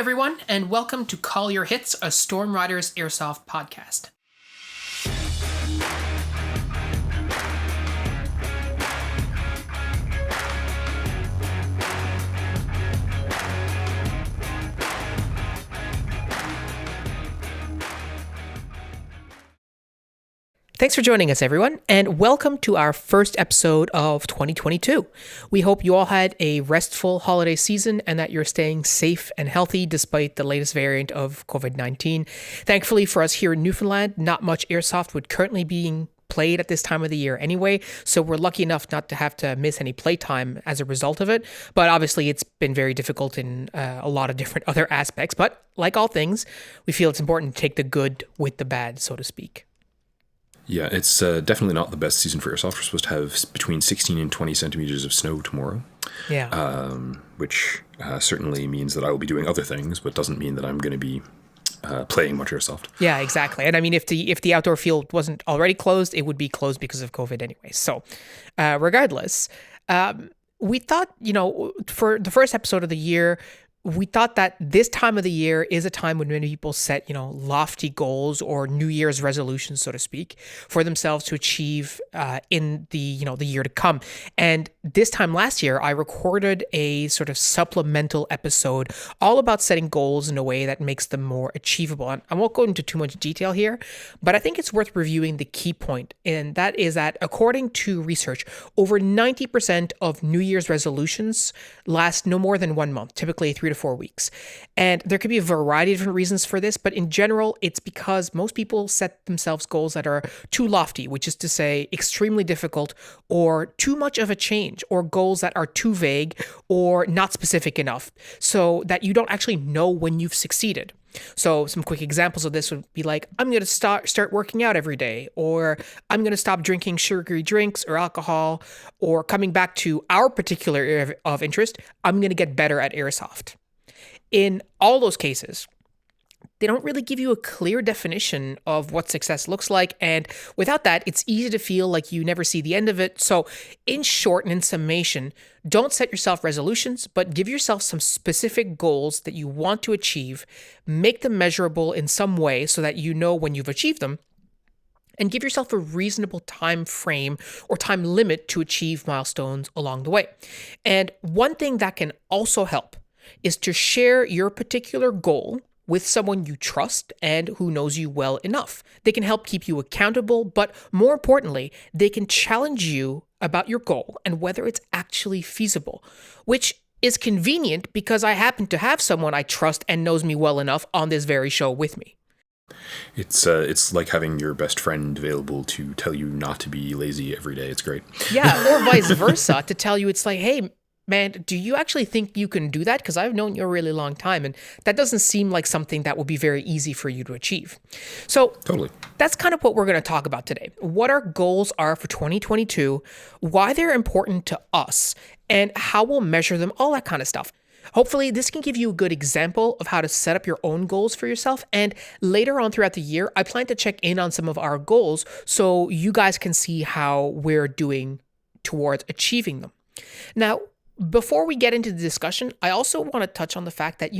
everyone, and welcome to Call Your Hits, a Storm Riders Airsoft podcast. Thanks for joining us, everyone, and welcome to our first episode of 2022. We hope you all had a restful holiday season and that you're staying safe and healthy despite the latest variant of COVID-19. Thankfully for us here in Newfoundland, not much airsoft would currently being played at this time of the year anyway, so we're lucky enough not to have to miss any playtime as a result of it. But obviously it's been very difficult in a lot of different other aspects. But like all things, we feel it's important to take the good with the bad, so to speak. Yeah, it's definitely not the best season for airsoft. We're supposed to have between 16 and 20 centimeters of snow tomorrow. Yeah. Which certainly means that I will be doing other things, but doesn't mean that I'm going to be playing much airsoft. Yeah, exactly. And I mean, if the outdoor field wasn't already closed, it would be closed because of COVID anyway. So regardless, we thought, for the first episode of the year, we thought that this time of the year is a time when many people set, lofty goals or New Year's resolutions, so to speak, for themselves to achieve in the year to come. And this time last year, I recorded a sort of supplemental episode all about setting goals in a way that makes them more achievable. And I won't go into too much detail here, but I think it's worth reviewing the key point. And that is that according to research, over 90% of New Year's resolutions last no more than 1 month, typically 3 to 4 weeks. And there could be a variety of different reasons for this, but in general, it's because most people set themselves goals that are too lofty, which is to say extremely difficult or too much of a change, or goals that are too vague or not specific enough so that you don't actually know when you've succeeded. So some quick examples of this would be like, I'm going to start working out every day, or I'm going to stop drinking sugary drinks or alcohol, or coming back to our particular area of interest, I'm going to get better at airsoft. In all those cases, they don't really give you a clear definition of what success looks like. And without that, it's easy to feel like you never see the end of it. So in short and in summation, don't set yourself resolutions, but give yourself some specific goals that you want to achieve, make them measurable in some way so that you know when you've achieved them, and give yourself a reasonable time frame or time limit to achieve milestones along the way. And one thing that can also help is to share your particular goal with someone you trust and who knows you well enough. They can help keep you accountable, but more importantly, they can challenge you about your goal and whether it's actually feasible, which is convenient because I happen to have someone I trust and knows me well enough on this very show with me. It's like having your best friend available to tell you not to be lazy every day. It's great. Yeah, or vice versa, to tell you it's like, hey, man, do you actually think you can do that? Because I've known you a really long time, and that doesn't seem like something that would be very easy for you to achieve. So Totally. That's kind of what we're going to talk about today. What our goals are for 2022, why they're important to us, and how we'll measure them, all that kind of stuff. Hopefully, this can give you a good example of how to set up your own goals for yourself. And later on throughout the year, I plan to check in on some of our goals so you guys can see how we're doing towards achieving them. Now, before we get into the discussion, I also want to touch on the fact that,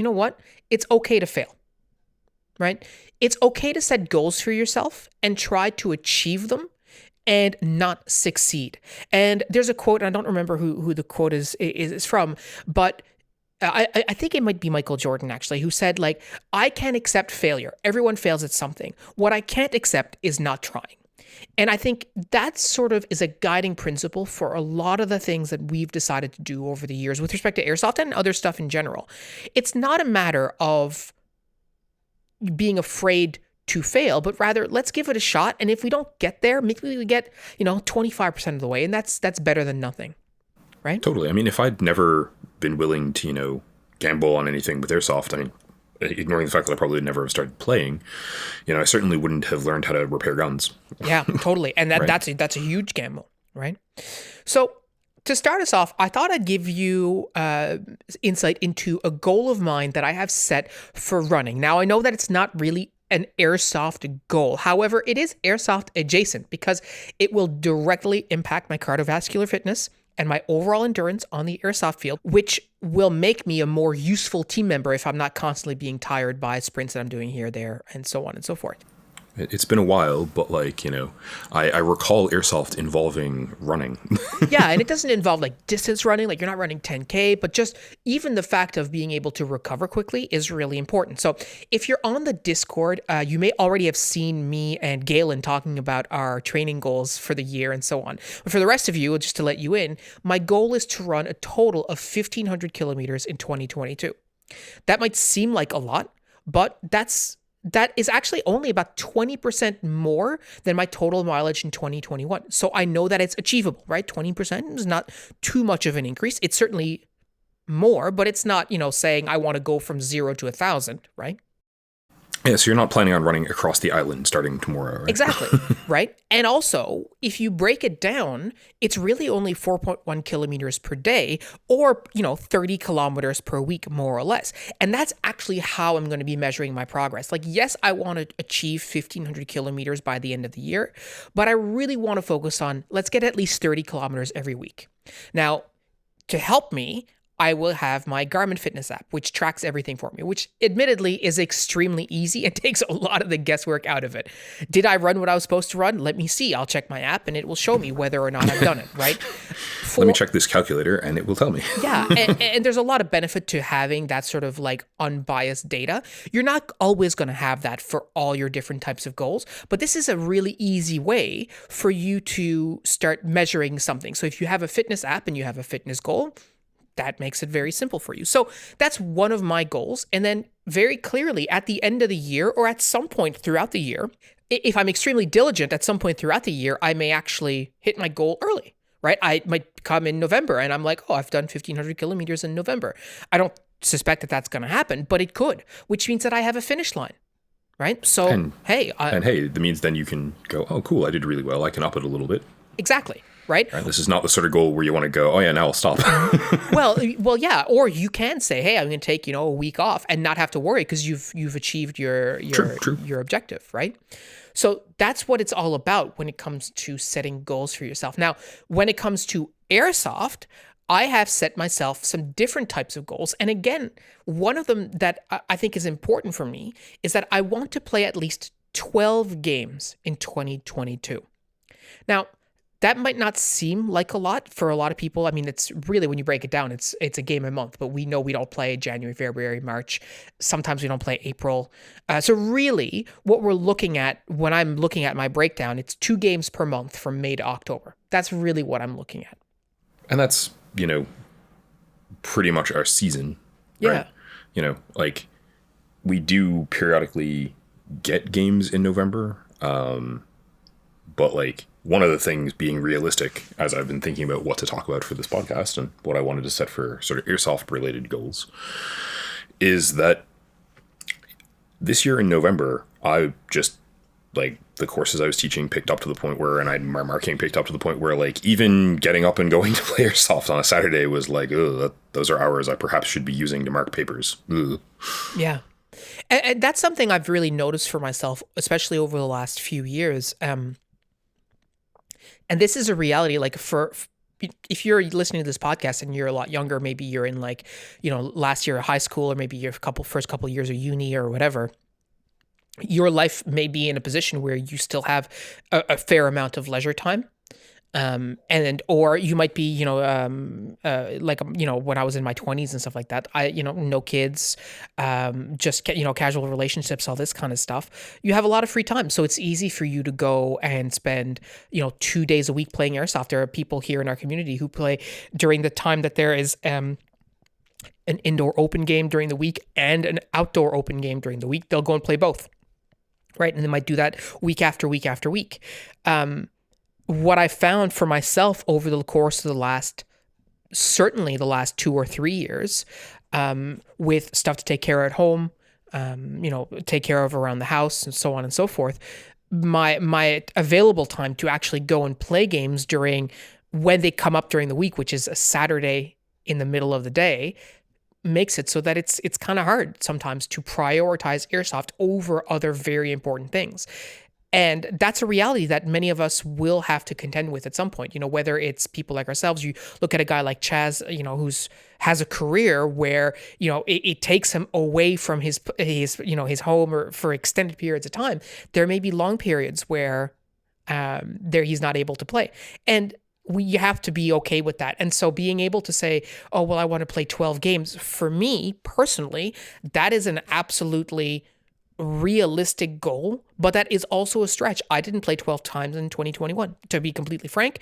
it's okay to fail, right? It's okay to set goals for yourself and try to achieve them and not succeed. And there's a quote, and I don't remember who the quote is from, but I think it might be Michael Jordan, actually, who said, I can't accept failure. Everyone fails at something. What I can't accept is not trying. And I think that sort of is a guiding principle for a lot of the things that we've decided to do over the years with respect to airsoft and other stuff in general. It's not a matter of being afraid to fail, but rather let's give it a shot. And if we don't get there, maybe we get, 25% of the way. And that's better than nothing, right? Totally. I mean, if I'd never been willing to, gamble on anything with airsoft, ignoring the fact that I probably never have started playing, I certainly wouldn't have learned how to repair guns. Yeah, totally. And Right. that's a huge gamble, right? So to start us off, I thought I'd give you insight into a goal of mine that I have set for running. Now, I know that it's not really an airsoft goal. However, it is airsoft adjacent because it will directly impact my cardiovascular fitness and my overall endurance on the airsoft field, which will make me a more useful team member if I'm not constantly being tired by sprints that I'm doing here, there, and so on and so forth. It's been a while, but like, I recall airsoft involving running. Yeah, and it doesn't involve like distance running, like you're not running 10K, but just even the fact of being able to recover quickly is really important. So if you're on the Discord, you may already have seen me and Galen talking about our training goals for the year and so on. But for the rest of you, just to let you in, my goal is to run a total of 1,500 kilometers in 2022. That might seem like a lot, but that is actually only about 20% more than my total mileage in 2021. So I know that it's achievable, right? 20% is not too much of an increase. It's certainly more, but it's not, saying I want to go from 0 to 1,000, right? Yeah, so you're not planning on running across the island starting tomorrow, right? Exactly, right? And also, if you break it down, it's really only 4.1 kilometers per day or, 30 kilometers per week, more or less. And that's actually how I'm going to be measuring my progress. Like, yes, I want to achieve 1,500 kilometers by the end of the year, but I really want to focus on, let's get at least 30 kilometers every week. Now, to help me, I will have my Garmin Fitness app, which tracks everything for me, which admittedly is extremely easy and takes a lot of the guesswork out of it. Did I run what I was supposed to run? Let me see. I'll check my app and it will show me whether or not I've done it, right? Let me check this calculator and it will tell me. Yeah, and there's a lot of benefit to having that sort of like unbiased data. You're not always going to have that for all your different types of goals, but this is a really easy way for you to start measuring something. So if you have a fitness app and you have a fitness goal, that makes it very simple for you. So that's one of my goals. And then very clearly at the end of the year or at some point throughout the year, if I'm extremely diligent at some point throughout the year, I may actually hit my goal early, right? I might come in November and I'm like, oh, I've done 1,500 kilometers in November. I don't suspect that that's going to happen, but it could, which means that I have a finish line. Right. So, that means then you can go, oh, cool, I did really well. I can up it a little bit. Exactly. Right? This is not the sort of goal where you want to go, oh yeah, now I'll stop. well, yeah. Or you can say, hey, I'm going to take, a week off and not have to worry because you've achieved your objective, right? So that's what it's all about when it comes to setting goals for yourself. Now, when it comes to airsoft, I have set myself some different types of goals. And again, one of them that I think is important for me is that I want to play at least 12 games in 2022. Now, that might not seem like a lot for a lot of people. I mean, it's really, when you break it down, it's a game a month, but we know we don't play January, February, March. Sometimes we don't play April. So really what we're looking at when I'm looking at my breakdown, it's 2 games per month from May to October. That's really what I'm looking at. And that's, pretty much our season. Right? Yeah. Like we do periodically get games in November. But like, one of the things being realistic, as I've been thinking about what to talk about for this podcast and what I wanted to set for sort of airsoft related goals, is that this year in November, I just, like, the courses I was teaching picked up to the point where, and my marking picked up to the point where, like, even getting up and going to play airsoft on a Saturday was like, those are hours I perhaps should be using to mark papers. Ugh. Yeah. And that's something I've really noticed for myself, especially over the last few years. And this is a reality, like if you're listening to this podcast and you're a lot younger, maybe you're in like, last year of high school, or maybe your first couple of years of uni or whatever, your life may be in a position where you still have a fair amount of leisure time. Or you might be, when I was in my 20s and stuff like that, no kids, just, casual relationships, all this kind of stuff. You have a lot of free time. So it's easy for you to go and spend, 2 days a week playing airsoft. There are people here in our community who play during the time that there is, an indoor open game during the week and an outdoor open game during the week. They'll go and play both. Right. And they might do that week after week after week. What I found for myself over the course of certainly the last 2 or 3 years, with stuff to take care of at home, take care of around the house and so on and so forth, my available time to actually go and play games during when they come up during the week, which is a Saturday in the middle of the day, makes it so that it's kind of hard sometimes to prioritize airsoft over other very important things. And that's a reality that many of us will have to contend with at some point, whether it's people like ourselves. You look at a guy like Chaz, who's has a career where, it takes him away from his home or for extended periods of time. There may be long periods where he's not able to play. And you have to be okay with that. And so being able to say, oh, well, I want to play 12 games, for me personally, that is an absolutely realistic goal, but that is also a stretch. I didn't play 12 times in 2021. To be completely frank,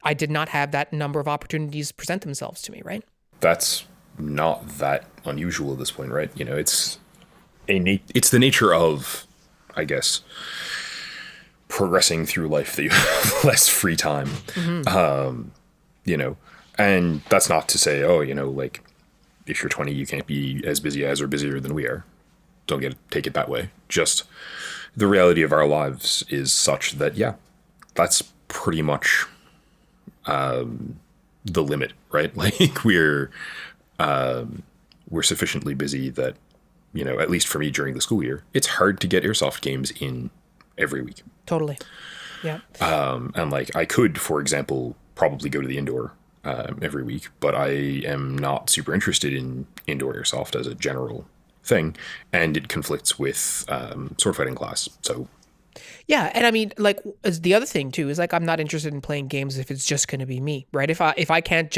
I did not have that number of opportunities present themselves to me, right? That's not that unusual at this point, right? It's the nature of, I guess, progressing through life that you have less free time. And that's not to say, like, if you're 20, you can't be as busy as or busier than we are. Don't take it that way. Just the reality of our lives is such that, yeah, that's pretty much the limit, right? Like we're sufficiently busy that, at least for me during the school year, it's hard to get airsoft games in every week. Totally. Yeah. And like I could, for example, probably go to the indoor every week, but I am not super interested in indoor airsoft as a general thing, and it conflicts with sword fighting class. So yeah, and I mean, like, the other thing too is like I'm not interested in playing games if it's just going to be me, right? If I can't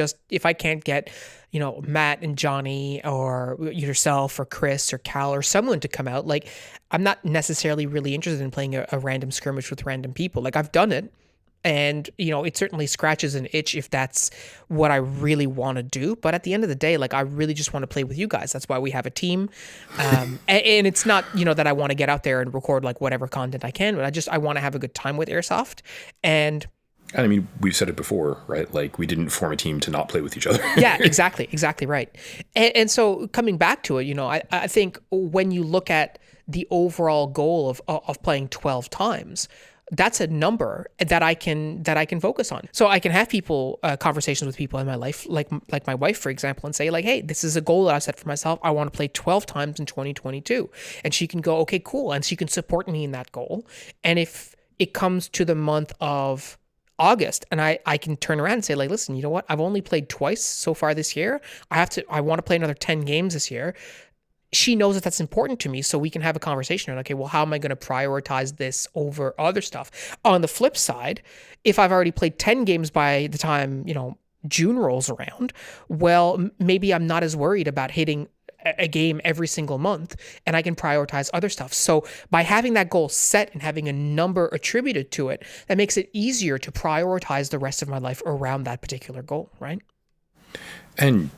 get Matt and Johnny or yourself or Chris or Cal or someone to come out, like I'm not necessarily really interested in playing a random skirmish with random people. Like I've done it, and it certainly scratches an itch if that's what I really want to do. But at the end of the day, like I really just want to play with you guys. That's why we have a team. And it's not, that I want to get out there and record like whatever content I can, but I want to have a good time with airsoft. And I mean, we've said it before, right? Like we didn't form a team to not play with each other. Yeah, exactly right. And so coming back to it, I think when you look at the overall goal of playing 12 times, that's a number that I can focus on. So I can have conversations with people in my life, like my wife, for example, and say like, hey, this is a goal that I set for myself. I want to play 12 times in 2022. And she can go, okay, cool. And she can support me in that goal. And if it comes to the month of August and I can turn around and say like, listen, you know what? I've only played twice so far this year. I want to play another 10 games this year. She knows that that's important to me, so we can have a conversation. Okay, well, how am I going to prioritize this over other stuff? On the flip side, if I've already played 10 games by the time, June rolls around, well, maybe I'm not as worried about hitting a game every single month, and I can prioritize other stuff. So by having that goal set and having a number attributed to it, that makes it easier to prioritize the rest of my life around that particular goal, right? And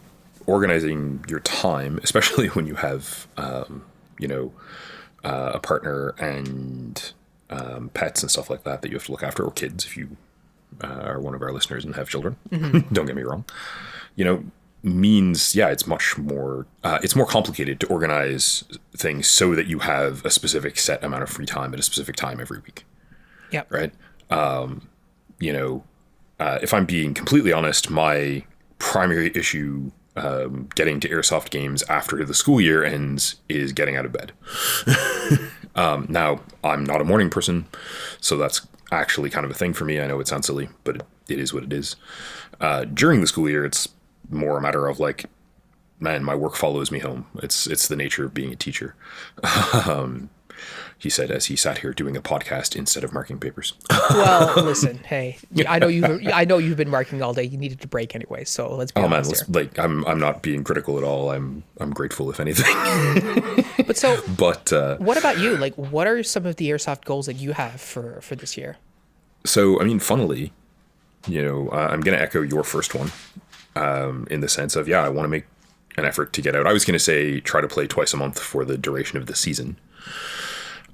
organizing your time, especially when you have, a partner and pets and stuff like that you have to look after, or kids if you are one of our listeners and have children. Don't get me wrong. Means, yeah, it's much more, it's more complicated to organize things so that you have a specific set amount of free time at a specific time every week. Yeah. Right. If I'm being completely honest, my primary issue getting to airsoft games after the school year ends is getting out of bed. Now, I'm not a morning person, so that's actually kind of a thing for me. I know it sounds silly, but it is what it is. During the school year, it's more a matter of like, man, my work follows me home. It's the nature of being a teacher. He said as he sat here doing a podcast instead of marking papers. Well, listen, hey, I know you've been marking all day. You needed to break anyway, so let's be honest here. I'm not being critical at all. I'm grateful, if anything. But what about you? Like, what are some of the airsoft goals that you have for this year? So, I mean, funnily, I'm going to echo your first one, in the sense of, I want to make an effort to get out. I was going to say try to play twice a month for the duration of the season.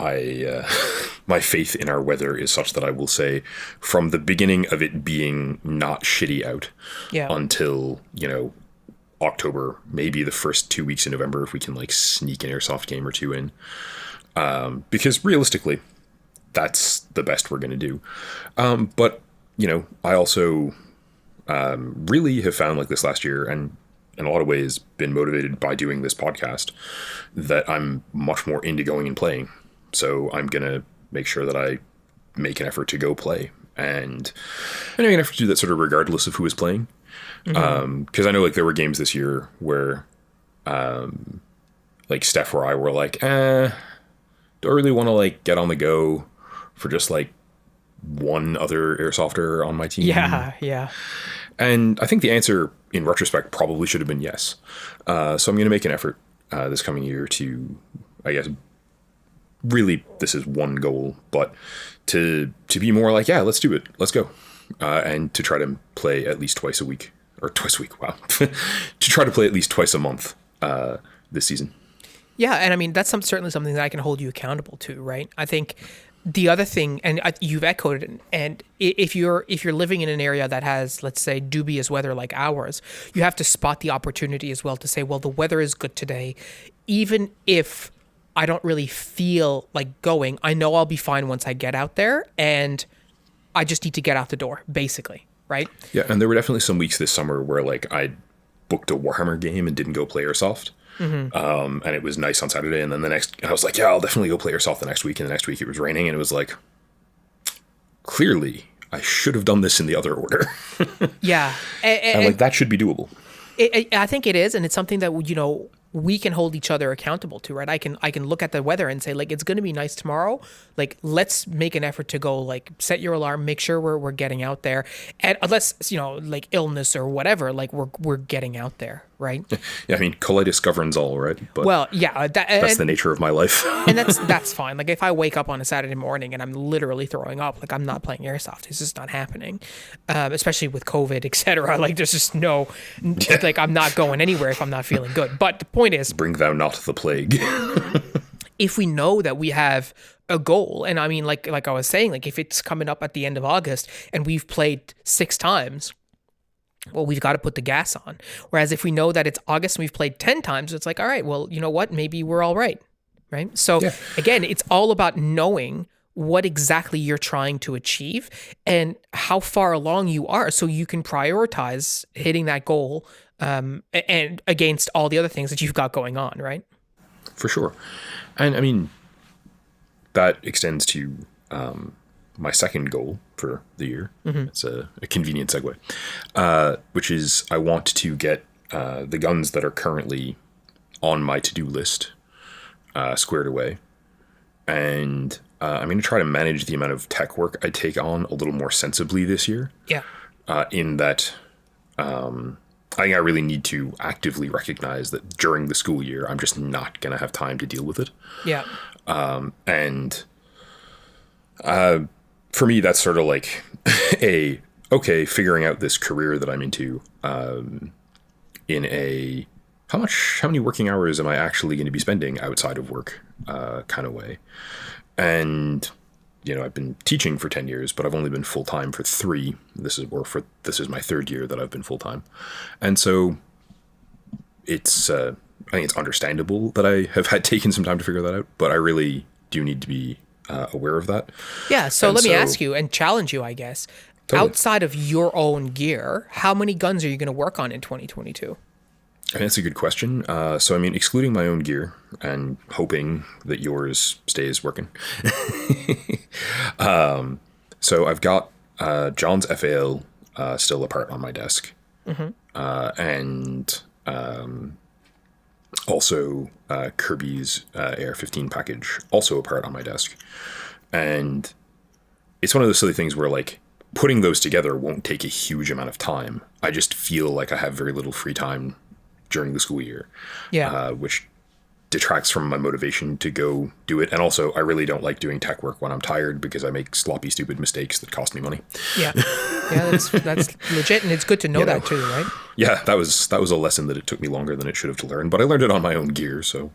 My faith in our weather is such that I will say from the beginning of it being not shitty out until, October, maybe the first 2 weeks in November, if we can like sneak an airsoft game or two in. Because realistically, that's the best we're going to do. But, I also really have found like this last year, and in a lot of ways been motivated by doing this podcast, that I'm much more into going and playing. So I'm going to make sure that I make an effort to go play, and I make an effort to do that sort of regardless of who is playing. Because I know like there were games this year where like Steph or I were like, don't really want to like get on the go for just like one other airsofter on my team. Yeah. And I think the answer in retrospect probably should have been yes. So I'm going to make an effort this coming year to, I guess, really this is one goal, but to be more like, yeah, let's do it. Let's go. And to try to play at least twice a week. Wow. To try to play at least twice a month this season. Yeah, and I mean that's certainly something that I can hold you accountable to, right? I think the other thing, and you've echoed it, and if you're living in an area that has, let's say, dubious weather like ours, you have to spot the opportunity as well to say, well, the weather is good today, even if I don't really feel like going, I know I'll be fine once I get out there, and I just need to get out the door, basically, right? Yeah, and there were definitely some weeks this summer where like I booked a Warhammer game and didn't go play Airsoft. And it was nice on Saturday, and then I was like, yeah, I'll definitely go play Airsoft the next week, and the next week it was raining, and it was like, clearly I should have done this in the other order. Yeah. And like that should be doable. I think it is, and it's something that we can hold each other accountable to, right? I can look at the weather and say, like, it's going to be nice tomorrow. Like, let's make an effort to go, like, set your alarm, make sure we're getting out there, and unless like illness or whatever, like we're getting out there, right? Yeah, I mean, colitis governs all, right? But well, yeah, that's the nature of my life. And that's fine. Like, if I wake up on a Saturday morning and I'm literally throwing up, like, I'm not playing Airsoft. It's just not happening. Especially with COVID, etc. Like, there's just like, I'm not going anywhere if I'm not feeling good. But the point is, bring thou not the plague. If we know that we have a goal, and I mean, like I was saying, like if it's coming up at the end of August and we've played 6 times, well, we've got to put the gas on. Whereas if we know that it's August and we've played 10 times, it's like, all right, well, you know what? Maybe we're all right. Right. So again, it's all about knowing what exactly you're trying to achieve and how far along you are, so you can prioritize hitting that goal and against all the other things that you've got going on, right? For sure. And I mean, that extends to my second goal for the year. It's a convenient segue, which is I want to get the guns that are currently on my to-do list squared away. And I'm going to try to manage the amount of tech work I take on a little more sensibly this year. Yeah. In that I think I really need to actively recognize that during the school year, I'm just not going to have time to deal with it. Yeah. And for me, that's sort of like figuring out this career that I'm into in a how many working hours am I actually going to be spending outside of work kind of way. And I've been teaching for 10 years, but I've only been full-time for 3. This is my 3rd year that I've been full-time. And so it's, I think it's understandable that I have had taken some time to figure that out, but I really do need to be aware of that. Yeah. So let me ask you and challenge you, I guess, totally. Outside of your own gear, how many guns are you going to work on in 2022? I think that's a good question. So, I mean, excluding my own gear and hoping that yours stays working. So I've got John's FAL still apart on my desk. And also Kirby's AR-15 package also apart on my desk. And it's one of those silly things where, like, putting those together won't take a huge amount of time. I just feel like I have very little free time during the school year, which detracts from my motivation to go do it. And also, I really don't like doing tech work when I'm tired because I make sloppy, stupid mistakes that cost me money. Yeah, that's legit, and it's good to know that too, right? Yeah, that was a lesson that it took me longer than it should have to learn, but I learned it on my own gear, so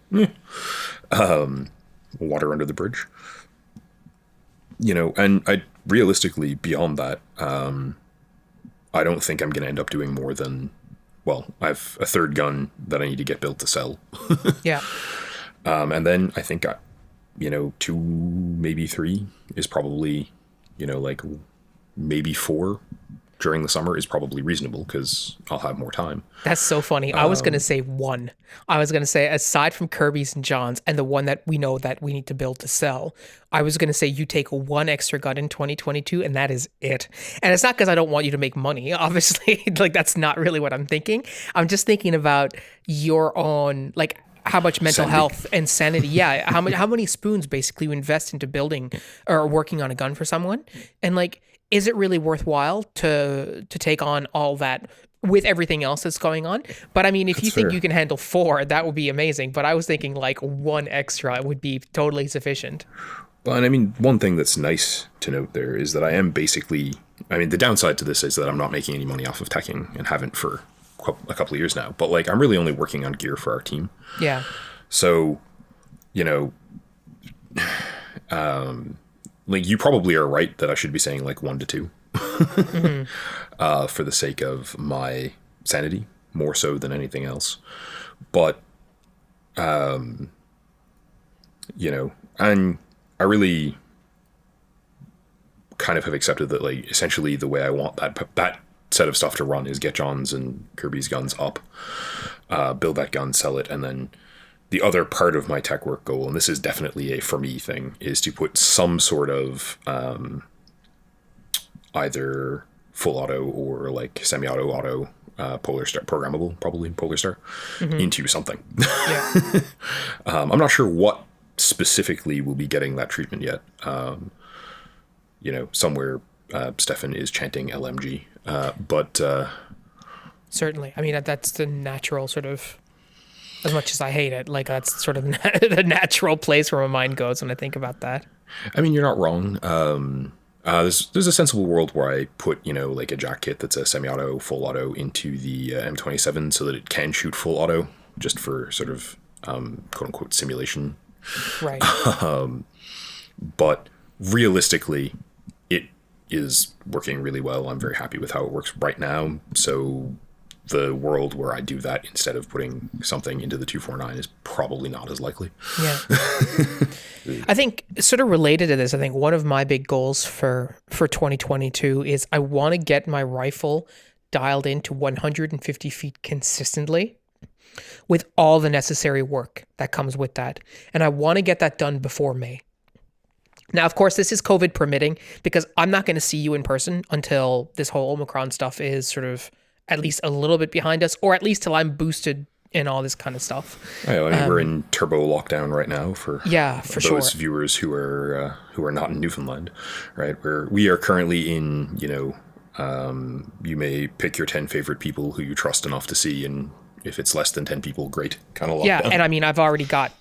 water under the bridge. And I realistically, beyond that, I don't think I'm going to end up doing more than. Well, I have a 3rd gun that I need to get built to sell. Yeah. And then I think, 2, maybe 3 is probably, like maybe 4 during the summer is probably reasonable because I'll have more time. That's so funny. I was going to say one. I was going to say, aside from Kirby's and John's and the one that we know that we need to build to sell, I was going to say you take one extra gun in 2022 and that is it. And it's not because I don't want you to make money. Obviously, like that's not really what I'm thinking. I'm just thinking about your own, like how much mental health and sanity. Yeah. How many spoons basically you invest into building or working on a gun for someone. And like, is it really worthwhile to take on all that with everything else that's going on? But I mean, if you think you can handle 4, that would be amazing. But I was thinking like 1 extra would be totally sufficient. Well, and I mean, one thing that's nice to note there is that I am basically, I mean, the downside to this is that I'm not making any money off of teching and haven't for a couple of years now. But like, I'm really only working on gear for our team. Yeah. So, you know, like you probably are right that I should be saying like 1 to 2 for the sake of my sanity more so than anything else. But, you know, and I really kind of have accepted that like essentially the way I want that set of stuff to run is get John's and Kirby's guns up, build that gun, sell it, and then the other part of my tech work goal, and this is definitely a for me thing, is to put some sort of either full auto or like semi-auto Polar Star, programmable, probably Polar Star, into something. Yeah. I'm not sure what specifically will be getting that treatment yet. You know, somewhere Stefan is chanting LMG, but Certainly. I mean, that's the natural sort of, as much as I hate it, like that's sort of the natural place where my mind goes when I think about that. I mean, you're not wrong. There's a sensible world where I put, you know, like a jack kit that's a semi-auto, full auto into the M27 so that it can shoot full auto just for sort of quote unquote simulation. Right. But realistically, it is working really well. I'm very happy with how it works right now. So the world where I do that instead of putting something into the 249 is probably not as likely. Yeah. I think sort of related to this, I think one of my big goals for 2022 is I want to get my rifle dialed into 150 feet consistently with all the necessary work that comes with that. And I want to get that done before May. Now, of course, this is COVID permitting because I'm not going to see you in person until this whole Omicron stuff is sort of at least a little bit behind us, or at least till I'm boosted and all this kind of stuff. I mean, we're in turbo lockdown right now for those sure. viewers who are not in Newfoundland, right? We are currently in, you know, you may pick your 10 favorite people who you trust enough to see, and if it's less than 10 people, great, kind of lockdown. Yeah, and I mean, I've already got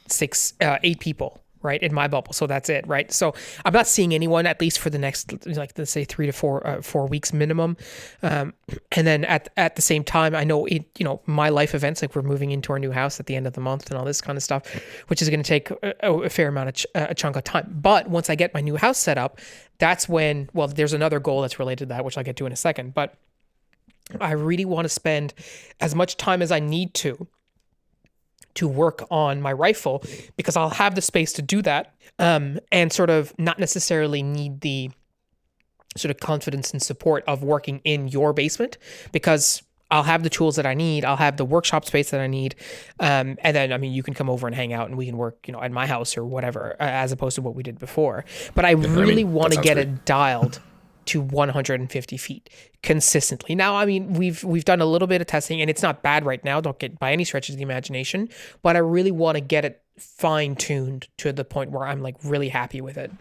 8 people, right, in my bubble, so that's it, right? So I'm not seeing anyone at least for the next, like, let's say 3 to 4 weeks minimum, and then at the same time, I know it, you know, my life events, like we're moving into our new house at the end of the month and all this kind of stuff, which is going to take a fair amount of a chunk of time. But once I get my new house set up, that's when, well, there's another goal that's related to that, which I'll get to in a second, but I really want to spend as much time as I need to work on my rifle, because I'll have the space to do that, and sort of not necessarily need the sort of confidence and support of working in your basement, because I'll have the tools that I need. I'll have the workshop space that I need. And then, I mean, you can come over and hang out and we can work, you know, at my house or whatever, as opposed to what we did before. But I really want to get it dialed to 150 feet consistently. Now, I mean, we've done a little bit of testing and it's not bad right now. Don't get by any stretch of the imagination, but I really want to get it fine tuned to the point where I'm like really happy with it.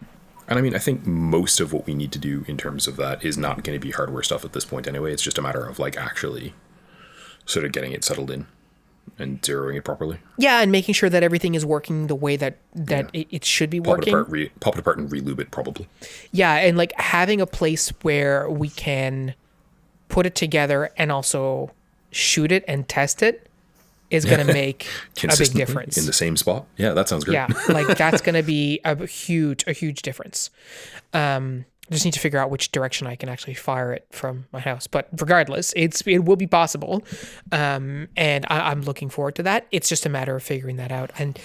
And I mean, I think most of what we need to do in terms of that is not going to be hardware stuff at this point anyway. It's just a matter of like actually sort of getting it settled in and zeroing it properly. Yeah, and making sure that everything is working the way that it should be working. Pop it apart and relube it probably. Yeah, and like having a place where we can put it together and also shoot it and test it is going to make a big difference. In the same spot? Yeah, that sounds great. Yeah, like that's going to be a huge difference. I just need to figure out which direction I can actually fire it from my house. But regardless, it will be possible. And I'm looking forward to that. It's just a matter of figuring that out. And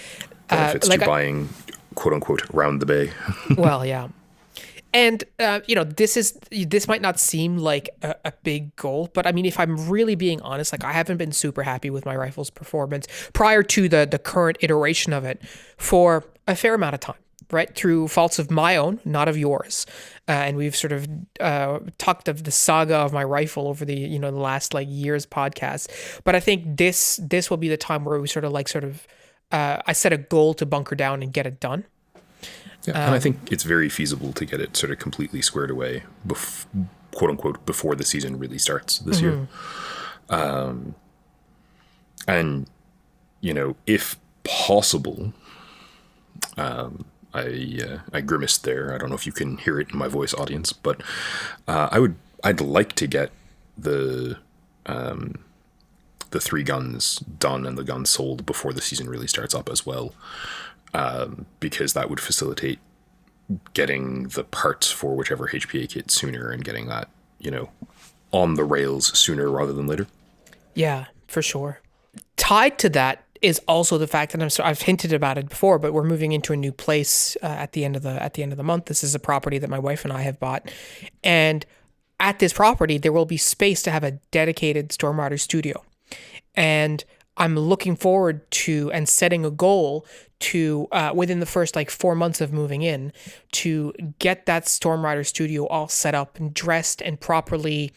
if it's like buying, quote unquote, round the bay. Well, yeah. And this might not seem like a big goal, but I mean, if I'm really being honest, like I haven't been super happy with my rifle's performance prior to the current iteration of it for a fair amount of time, right? Through faults of my own, not of yours. And we've sort of talked of the saga of my rifle over the the last like year's podcast. But I think this will be the time where we I set a goal to bunker down and get it done. Yeah, and I think it's very feasible to get it sort of completely squared away, quote unquote, before the season really starts this year. And, if possible, I grimaced there. I don't know if you can hear it in my voice, audience, but I'd like to get the 3 guns done and the guns sold before the season really starts up as well. Because that would facilitate getting the parts for whichever HPA kit sooner and getting that, on the rails sooner rather than later. Yeah, for sure. Tied to that is also the fact that I've hinted about it before, but we're moving into a new place at the end of the month. This is a property that my wife and I have bought, and at this property there will be space to have a dedicated Stormrider studio, and I'm looking forward to and setting a goal to, within the first 4 months of moving in, to get that Stormrider studio all set up and dressed and properly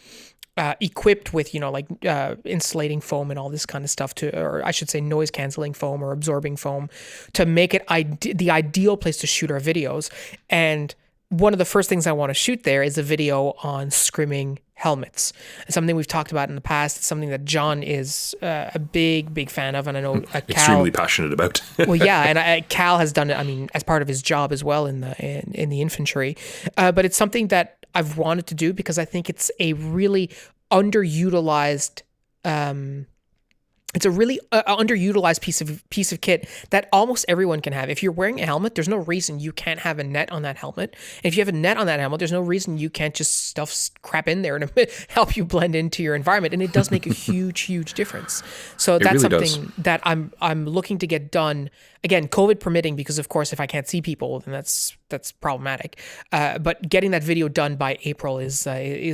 equipped with, insulating foam and all this kind of stuff, or I should say noise canceling foam or absorbing foam, to make it the ideal place to shoot our videos. And one of the first things I want to shoot there is a video on scrimming helmets. It's something we've talked about in the past. It's something that John is a big fan of, and I know Cal, extremely passionate about. Well, yeah, and Cal has done it. I mean, as part of his job as well in the infantry. But it's something that I've wanted to do because I think it's a really underutilized. It's a really underutilized piece of kit that almost everyone can have. If you're wearing a helmet, there's no reason you can't have a net on that helmet. And if you have a net on that helmet, there's no reason you can't just stuff crap in there and help you blend into your environment. And it does make a huge difference. So that's really something that I'm looking to get done. Again, COVID permitting, because of course, if I can't see people, then that's problematic. But getting that video done by April is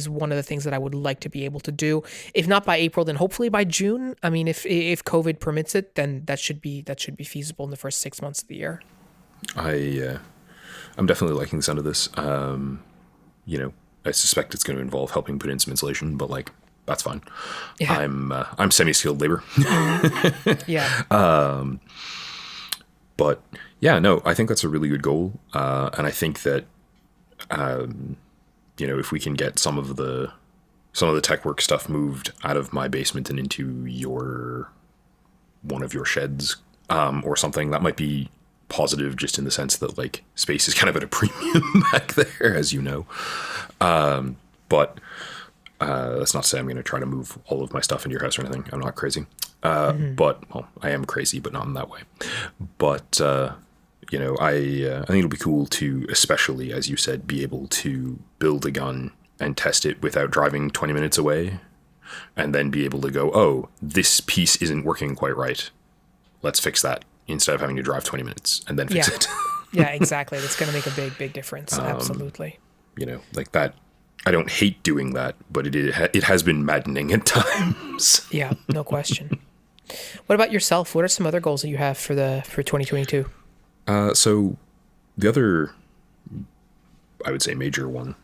one of the things that I would like to be able to do. If not by April, then hopefully by June. I mean, if COVID permits it, then that should be feasible in the first 6 months of the year. I'm definitely liking the sound of this. I suspect it's going to involve helping put in some insulation, but that's fine. Yeah. I'm semi-skilled labor. Yeah. But yeah, no, I think that's a really good goal. And I think that, if we can get some of the tech work stuff moved out of my basement and into one of your sheds, or something, that might be positive, just in the sense that space is kind of at a premium back there, as you know. But that's not to say I'm going to try to move all of my stuff into your house or anything. I'm not crazy. But I am crazy, but not in that way. But I think it'll be cool to, especially as you said, be able to build a gun and test it without driving 20 minutes away, and then be able to go, oh, this piece isn't working quite right. Let's fix that, instead of having to drive 20 minutes and then fix it. Yeah, exactly. That's going to make a big difference. Absolutely. That. I don't hate doing that, but it has been maddening at times. Yeah, no question. What about yourself? What are some other goals that you have for 2022? So the other, I would say, major one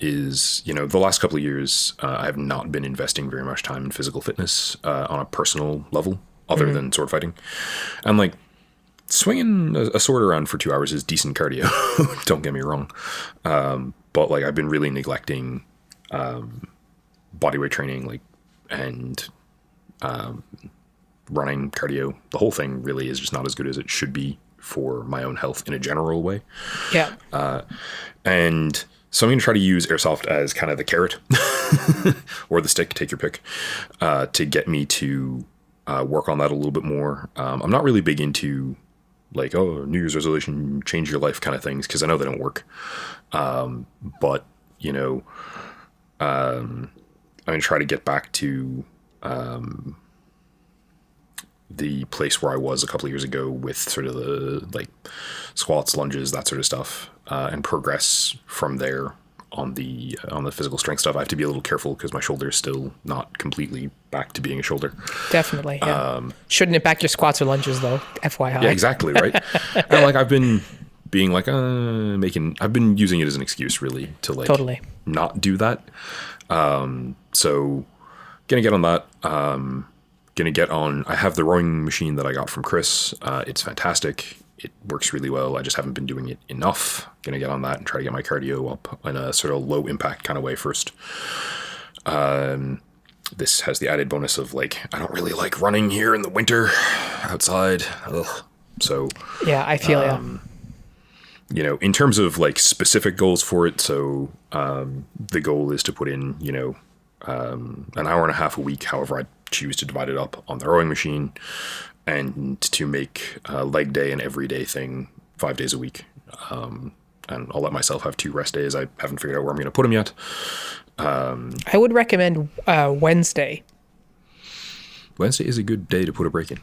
is, the last couple of years, I have not been investing very much time in physical fitness on a personal level, other than sword fighting. And swinging a sword around for 2 hours is decent cardio. Don't get me wrong. But I've been really neglecting bodyweight training, and running, cardio. The whole thing really is just not as good as it should be for my own health in a general way. Yeah. And so I'm going to try to use airsoft as kind of the carrot or the stick, take your pick, to get me to work on that a little bit more. I'm not really big into New Year's resolution, change your life kind of things, because I know they don't work. But I'm going to try to get back to the place where I was a couple of years ago with sort of the squats, lunges, that sort of stuff. and progress from there on the physical strength stuff. I have to be a little careful because my shoulder is still not completely back to being a shoulder. Definitely. Yeah. Shouldn't impact your squats or lunges though, FYI. Yeah, exactly, right? And like I've been being like I've been using it as an excuse really to like Totally not do that. So gonna get on that. Gonna get on. I have the rowing machine that I got from Chris. It's fantastic. It works really well. I just haven't been doing it enough. Gonna get on that and try to get my cardio up in a sort of low impact kind of way first. This has the added bonus of like, I don't really like running here in the winter outside. Ugh. So yeah, I feel you know, in terms of like specific goals for it. So the goal is to put in, you know, an hour and a half a week, however I choose to divide it up on the rowing machine, and to make leg day an everyday thing 5 days a week. And I'll let myself have 2 rest days. I haven't figured out where I'm going to put them yet. I would recommend Wednesday. Wednesday is a good day to put a break in.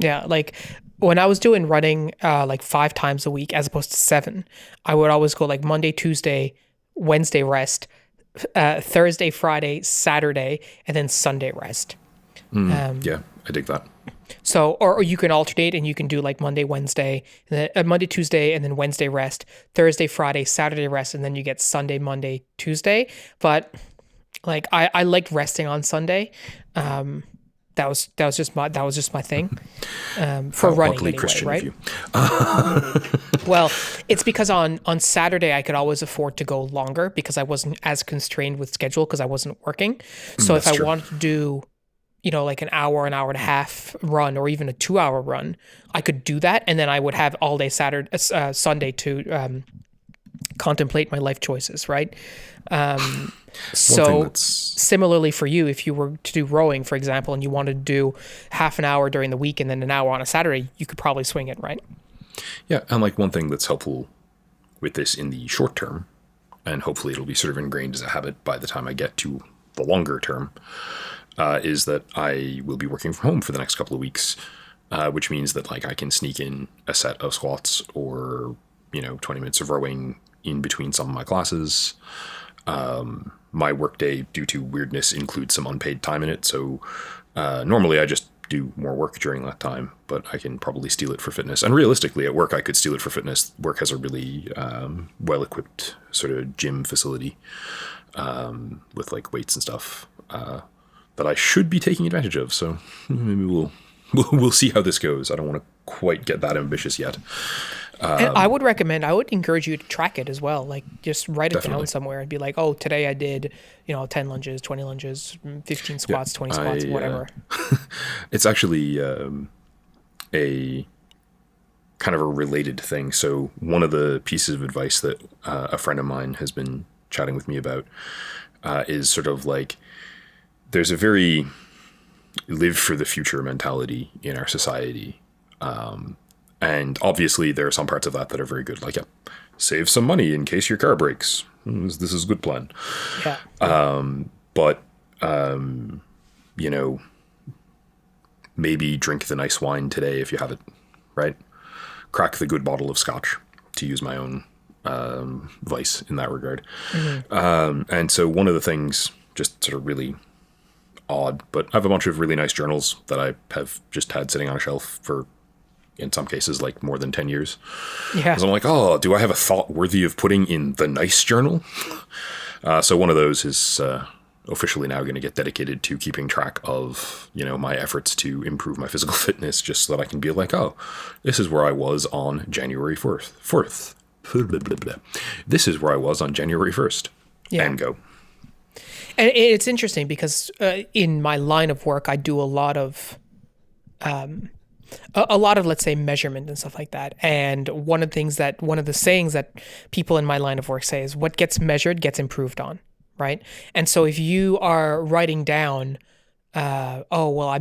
Yeah, like when I was doing running like 5 times a week as opposed to 7, I would always go like Monday, Tuesday, Wednesday rest, Thursday, Friday, Saturday, and then Sunday rest. Yeah, I dig that. So, or you can alternate and you can do like Monday, Wednesday, and then, Monday, Tuesday, and then Wednesday rest, Thursday, Friday, Saturday rest, and then you get Sunday, Monday, Tuesday. But like I liked resting on Sunday. That was just my thing for running anyway, Christian right? of you. Well, it's because on Saturday I could always afford to go longer because I wasn't as constrained with schedule because I wasn't working. So if I wanted to do, you know, like an hour and a half run or even a 2-hour run, I could do that, and then I would have all day Sunday to contemplate my life choices, right? So similarly for you, if you were to do rowing, for example, and you wanted to do half an hour during the week and then an hour on a Saturday, you could probably swing it, right? Yeah, and like one thing that's helpful with this in the short term, and hopefully it'll be sort of ingrained as a habit by the time I get to the longer term, is that I will be working from home for the next couple of weeks, which means that like I can sneak in a set of squats or, you know, 20 minutes of rowing in between some of my classes. My workday, due to weirdness, includes some unpaid time in it. So normally I just do more work during that time, but I can probably steal it for fitness. And realistically, at work, I could steal it for fitness. Work has a really well-equipped sort of gym facility with like weights and stuff that I should be taking advantage of. So maybe we'll see how this goes. I don't want to quite get that ambitious yet. And I would encourage you to track it as well. Like just write it down somewhere and be like, oh, today I did, 10 lunges, 20 lunges, 15 squats, 20 squats, whatever. It's actually a kind of a related thing. So one of the pieces of advice that a friend of mine has been chatting with me about is sort of like, there's a very live for the future mentality in our society. And obviously there are some parts of that that are very good. Like, save some money in case your car breaks. This is a good plan. Yeah. But maybe drink the nice wine today if you have it, right? Crack the good bottle of scotch, to use my own vice in that regard. Mm-hmm. And so one of the things, just sort of really odd, but I have a bunch of really nice journals that I have just had sitting on a shelf for, in some cases, like more than 10 years. Yeah. So I'm like, oh, do I have a thought worthy of putting in the nice journal? So one of those is officially now going to get dedicated to keeping track of, my efforts to improve my physical fitness, just so that I can be like, oh, this is where I was on January 4th. This is where I was on January 1st. Yeah. And go. And it's interesting because in my line of work, I do a lot of, let's say, measurement and stuff like that. And one of the sayings that people in my line of work say is, what gets measured gets improved on, right? And so if you are writing down oh well,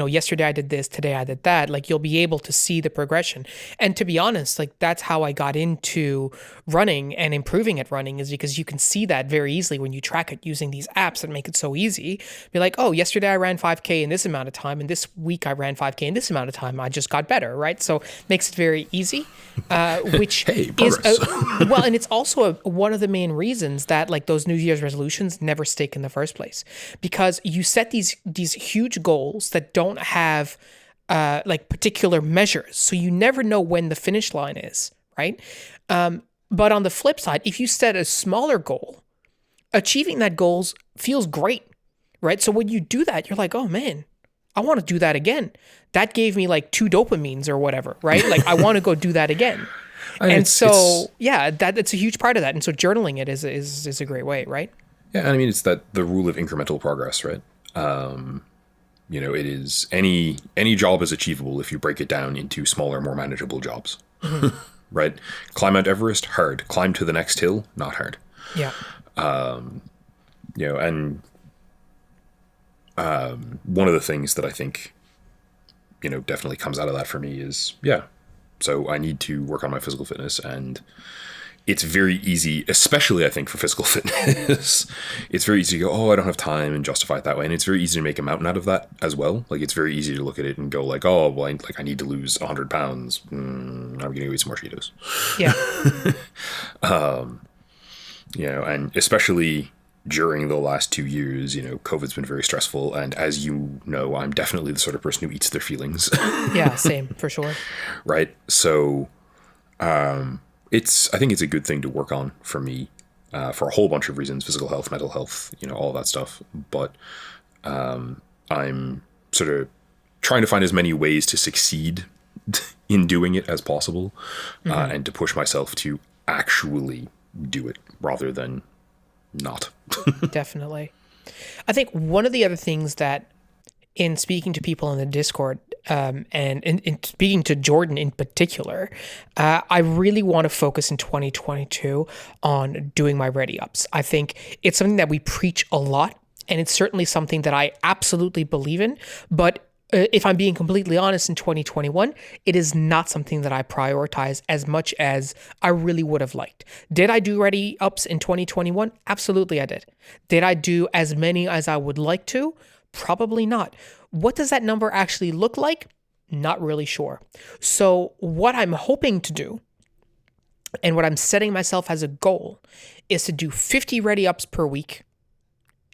yesterday I did this, today I did that. Like you'll be able to see the progression. And to be honest, like that's how I got into running and improving at running, is because you can see that very easily when you track it using these apps that make it so easy. Be like, oh, yesterday I ran 5K in this amount of time, and this week I ran 5K in this amount of time. I just got better, right? So makes it very easy, which Hey, is progress. well, and it's also one of the main reasons that like those New Year's resolutions never stick in the first place, because you set these huge goals that don't have like particular measures, so you never know when the finish line is, right? But on the flip side, if you set a smaller goal, achieving that goals feels great, right? So when you do that, you're like, oh man, I want to do that again. That gave me like 2 dopamines or whatever, right? Like I want to go do that again. And And it's, so, yeah, that's a huge part of that. And so journaling it is a great way, right? yeah, I mean, it's that the rule of incremental progress, right? It is any job is achievable if you break it down into smaller, more manageable jobs, right? Climb Mount Everest, hard. Climb to the next hill, not hard. Yeah. And one of the things that I think, definitely comes out of that for me is, yeah, so I need to work on my physical fitness, and it's very easy, especially I think for physical fitness, it's very easy to go, oh, I don't have time, and justify it that way. And it's very easy to make a mountain out of that as well. Like it's very easy to look at it and go like, oh, well, I need to lose 100 pounds. I'm going to eat some more Cheetos. Yeah. And especially during the last 2 years, COVID's been very stressful. And as you know, I'm definitely the sort of person who eats their feelings. Yeah. Same, for sure. Right. So, I think it's a good thing to work on for me, for a whole bunch of reasons: physical health, mental health, all that stuff. But I'm sort of trying to find as many ways to succeed in doing it as possible, and to push myself to actually do it rather than not. Definitely. I think one of the other things that, in speaking to people in the Discord, and in speaking to Jordan in particular, I really want to focus in 2022 on doing my ready ups. I think it's something that we preach a lot, and it's certainly something that I absolutely believe in. But if I'm being completely honest, in 2021, it is not something that I prioritize as much as I really would have liked. Did I do ready ups in 2021? Absolutely, I did. Did I do as many as I would like to? Probably not. What does that number actually look like? Not really sure. So what I'm hoping to do, and what I'm setting myself as a goal, is to do 50 ready ups per week,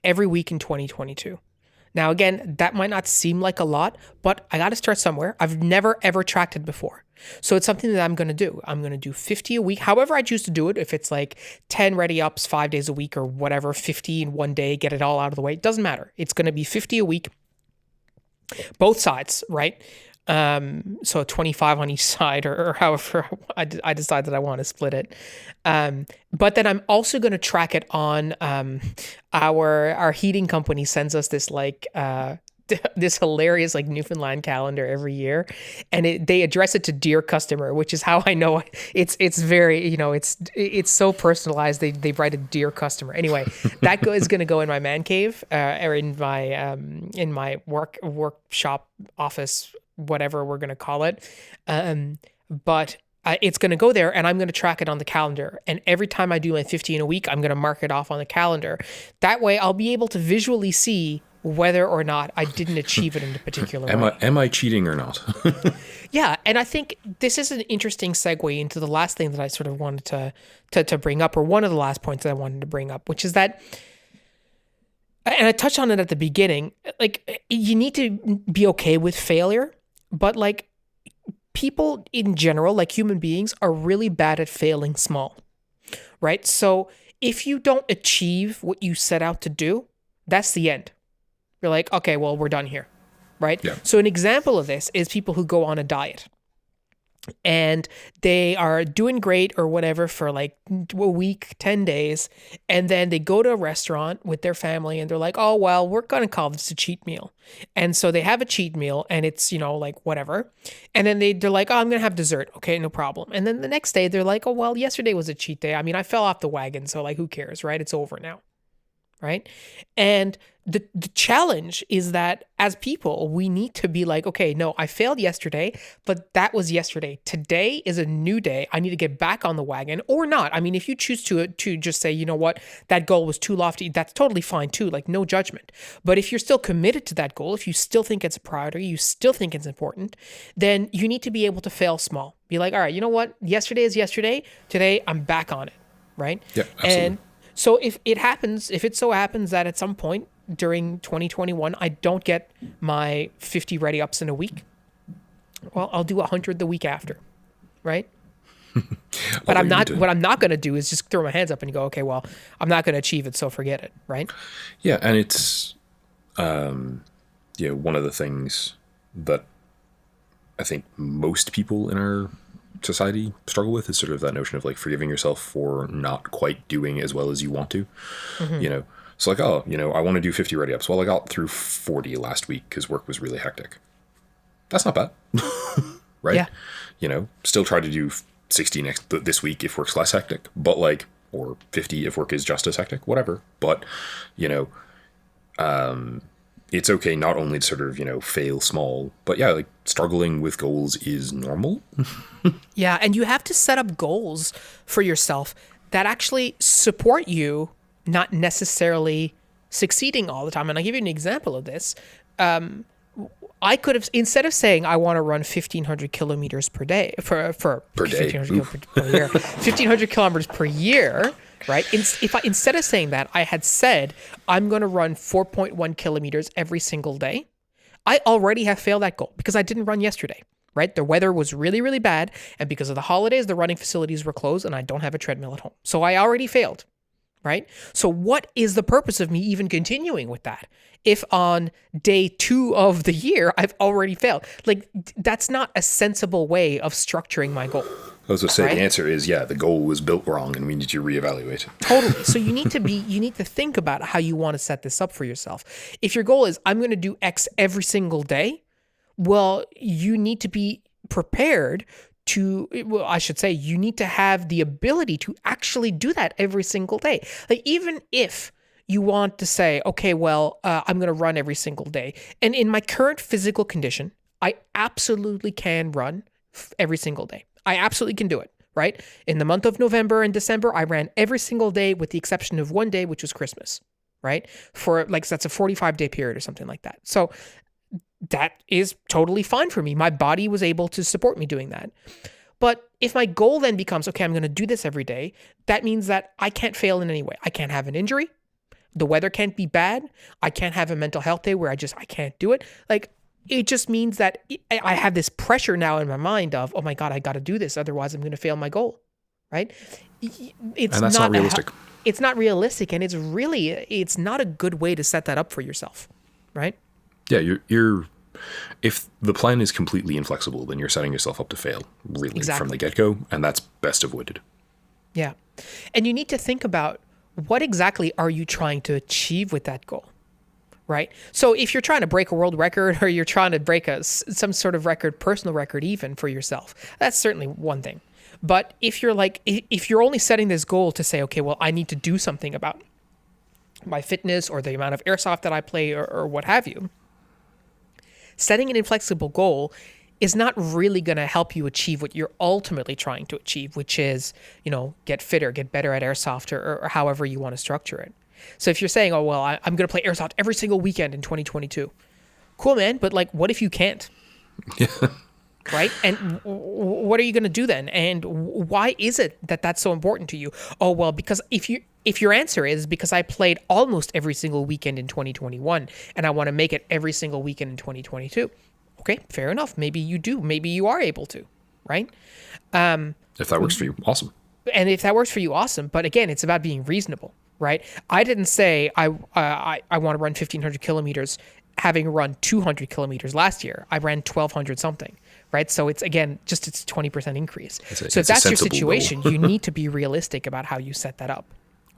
every week in 2022. Now, again, that might not seem like a lot, but I got to start somewhere. I've never, ever tracked it before. So it's something that I'm going to do. I'm going to do 50 a week, however I choose to do it. If it's like 10 ready ups 5 days a week or whatever, 50 in one day, get it all out of the way. It doesn't matter. It's going to be 50 a week, both sides, right? So 25 on each side, or however I decide that I want to split it. But then I'm also going to track it on our heating company sends us this like this hilarious like Newfoundland calendar every year, and they address it to dear customer, which is how I know it's very, it's so personalized. They write a dear customer. Anyway, that is going to go in my man cave, or in my workshop office, whatever we're going to call it. But it's going to go there, and I'm going to track it on the calendar. And every time I do my 50 in a week, I'm going to mark it off on the calendar. That way I'll be able to visually see whether or not I didn't achieve it in a particular way. Am I cheating or not? Yeah, and I think this is an interesting segue into the last thing that I sort of wanted to bring up, or one of the last points that I wanted to bring up, which is that, and I touched on it at the beginning, like you need to be okay with failure, but like people in general, like human beings, are really bad at failing small, right? So if you don't achieve what you set out to do, that's the end. You're like, okay, well, we're done here, right? Yeah. So an example of this is people who go on a diet, and they are doing great or whatever for like a week, 10 days. And then they go to a restaurant with their family and they're like, oh, well, we're going to call this a cheat meal. And so they have a cheat meal, and it's, like whatever. And then they're like, oh, I'm going to have dessert. Okay, no problem. And then the next day they're like, oh, well, yesterday was a cheat day. I mean, I fell off the wagon. So like, who cares, right? It's over now. right? And the challenge is that as people, we need to be like, okay, no, I failed yesterday, but that was yesterday. Today is a new day. I need to get back on the wagon or not. I mean, if you choose to just say, you know what, that goal was too lofty, that's totally fine too, like no judgment. But if you're still committed to that goal, if you still think it's a priority, you still think it's important, then you need to be able to fail small. Be like, all right, you know what, yesterday is yesterday. Today, I'm back on it, right? Yeah, absolutely. And so if it so happens that at some point during 2021, I don't get my 50 ready ups in a week, well, I'll do 100 the week after, right? But what I'm not going to do is just throw my hands up and go, okay, well, I'm not going to achieve it, so forget it, right? Yeah, and it's, one of the things that I think most people in our society struggle with is sort of that notion of like forgiving yourself for not quite doing as well as you want to. So like, oh, I want to do 50 ready ups. Well, I got through 40 last week because work was really hectic. That's not bad. Right? Yeah. Still try to do 60 this week if work's less hectic, but like, or 50 if work is just as hectic, whatever. But, it's okay not only to sort of, fail small, but yeah, like struggling with goals is normal. Yeah. And you have to set up goals for yourself that actually support you, not necessarily succeeding all the time. And I'll give you an example of this. I could have, instead of saying I want to run 1,500 kilometers per day, per day, 1,500 kilometers per year, 1,500 kilometers per year, right? Instead of saying that, I had said I'm going to run 4.1 kilometers every single day. I already have failed that goal because I didn't run yesterday, right? The weather was really, really bad. And because of the holidays, the running facilities were closed and I don't have a treadmill at home. So I already failed, right? So what is the purpose of me even continuing with that? If on day 2 of the year, I've already failed. Like, that's not a sensible way of structuring my goal. I was going to say, right? The answer is, the goal was built wrong and we need to reevaluate. Totally. So you need to think about how you want to set this up for yourself. If your goal is, I'm going to do X every single day, well, you need to be prepared you need to have the ability to actually do that every single day. Like, even if you want to say, okay, well, I'm going to run every single day. And in my current physical condition, I absolutely can run every single day. I absolutely can do it, right? In the month of November and December, I ran every single day with the exception of one day, which was Christmas, right? That's a 45-day period or something like that. So that is totally fine for me. My body was able to support me doing that. But if my goal then becomes, okay, I'm going to do this every day, that means that I can't fail in any way. I can't have an injury. The weather can't be bad. I can't have a mental health day where I can't do it. Like, it just means that I have this pressure now in my mind of, oh my God, I got to do this. Otherwise I'm going to fail my goal. Right. And that's not realistic. It's not realistic. And it's not a good way to set that up for yourself. Right. Yeah. If the plan is completely inflexible, then you're setting yourself up to fail really from the get-go. And that's best avoided. Yeah. And you need to think about, what exactly are you trying to achieve with that goal, right? So if you're trying to break a world record or you're trying to break some sort of record, personal record even for yourself, that's certainly one thing. But if you're only setting this goal to say, okay, well, I need to do something about my fitness or the amount of airsoft that I play or what have you, setting an inflexible goal is not really going to help you achieve what you're ultimately trying to achieve, which is, get fitter, get better at airsoft or however you want to structure it. So if you're saying, oh, well, I'm going to play airsoft every single weekend in 2022. Cool, man. But like, what if you can't? Right? And what are you going to do then? And why is it that that's so important to you? Oh, well, because if your answer is because I played almost every single weekend in 2021 and I want to make it every single weekend in 2022. Okay, fair enough. Maybe you do. Maybe you are able to, right? If that works for you, awesome. And if that works for you, awesome. But again, it's about being reasonable, right? I didn't say I want to run 1,500 kilometers having run 200 kilometers last year. I ran 1,200 something, right? So it's, again, it's a 20% increase. So if that's your situation, you need to be realistic about how you set that up.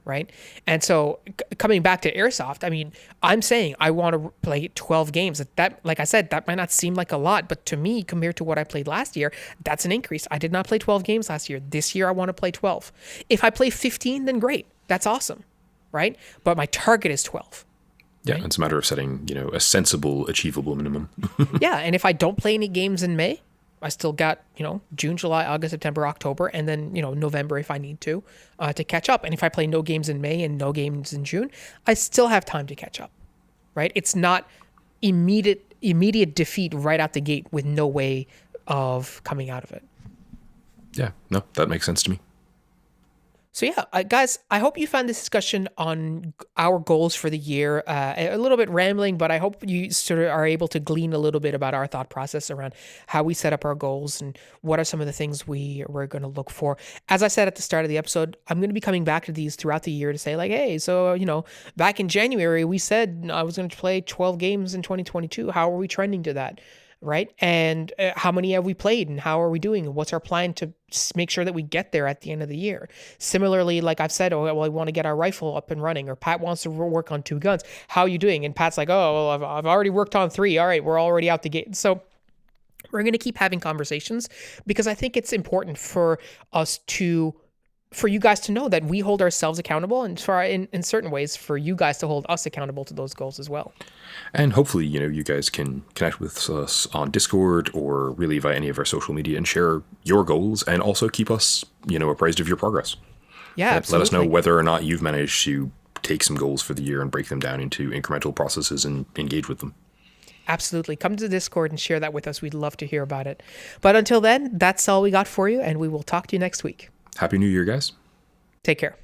Right. And so coming back to airsoft, I mean, I'm saying I want to play 12 games. That, like I said, that might not seem like a lot, but to me, compared to what I played last year, that's an increase. I did not play 12 games last year. This year, I want to play 12. If I play 15, then great. That's awesome. right? But my target is 12. Yeah, it's a matter of setting, a sensible, achievable minimum. Yeah, and if I don't play any games in May, I still got, June, July, August, September, October, and then, November if I need to catch up. And if I play no games in May and no games in June, I still have time to catch up, right? It's not immediate defeat right out the gate with no way of coming out of it. Yeah, no, that makes sense to me. So yeah, guys, I hope you found this discussion on our goals for the year a little bit rambling, but I hope you sort of are able to glean a little bit about our thought process around how we set up our goals and what are some of the things we're going to look for. As I said at the start of the episode, I'm going to be coming back to these throughout the year to say like, hey, so, back in January, we said I was going to play 12 games in 2022. How are we trending to that? Right? And how many have we played and how are we doing? And what's our plan to make sure that we get there at the end of the year? Similarly, like I've said, I want to get our rifle up and running, or Pat wants to work on 2 guns. How are you doing? And Pat's like, oh, well, I've already worked on 3. All right, we're already out the gate. So we're going to keep having conversations because I think it's important for you guys to know that we hold ourselves accountable, and in certain ways for you guys to hold us accountable to those goals as well. And hopefully, you guys can connect with us on Discord or really via any of our social media and share your goals and also keep us, apprised of your progress. Yeah, absolutely. Let us know whether or not you've managed to take some goals for the year and break them down into incremental processes and engage with them. Absolutely. Come to the Discord and share that with us. We'd love to hear about it. But until then, that's all we got for you, and we will talk to you next week. Happy New Year, guys. Take care.